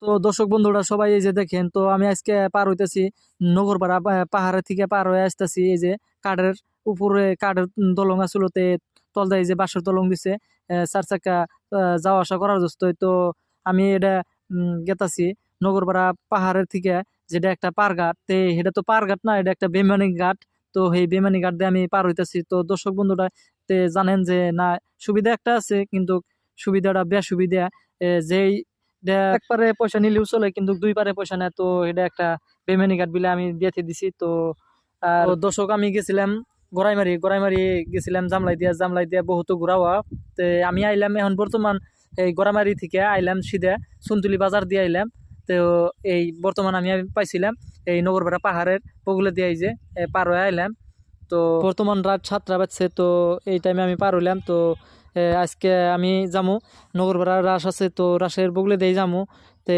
তো দর্শক বন্ধুরা সবাই এই যে দেখেন, তো আমি আজকে পার হইতেছি নগরপাড়া পাহাড়ের থেকে পার হয়ে আসতেছি। এই যে কাঠের উপরে কাঠের দলং আসলতে তলদা এই যে বাঁশের দলং দিছে, চার চাকা যাওয়া আসা করার জন্য। তো আমি এটা গেতাছি নগরপাড়া পাহাড়ের থেকে, যেটা একটা পারঘাট। তে এটা তো পারঘাট না, এটা একটা বেমানি ঘাট। তো এই বেমানি ঘাট দিয়ে আমি পার হইতেছি। তো দর্শক বন্ধুরা তে জানেন যে না, সুবিধা একটা আছে কিন্তু সুবিধাটা বেসুবিধা। যেই একবারে পয়সা নিলেও চলে, কিন্তু দুই পারে পয়সা নেয়। তো এটা একটা বেমানি ঘাট বিলে আমি দিয়ে দিছি। তো আর তো দর্শক আমি গেছিলাম গড়াইমারি গেছিলাম জামলাই দিয়া বহুত ঘোরাওয়া। তো আমি আইলাম এখন বর্তমান এই গড়াইমারি থেকে আইলাম সিধা সুনতুলি বাজার দিয়ে আইলাম। তো এই বর্তমান আমি পাইছিলাম এই নগরপাড়া পাহাড়ের বগুলা দিয়ে এই যে পার হয়ে আইলাম। তো বর্তমান রাত 7টা বাজছে। তো এই টাইমে আমি পার হইলাম। তো আজকে আমি যামু নগরপাড়া রাস আছে, তো রাসের বগলে দিয়ে যামু।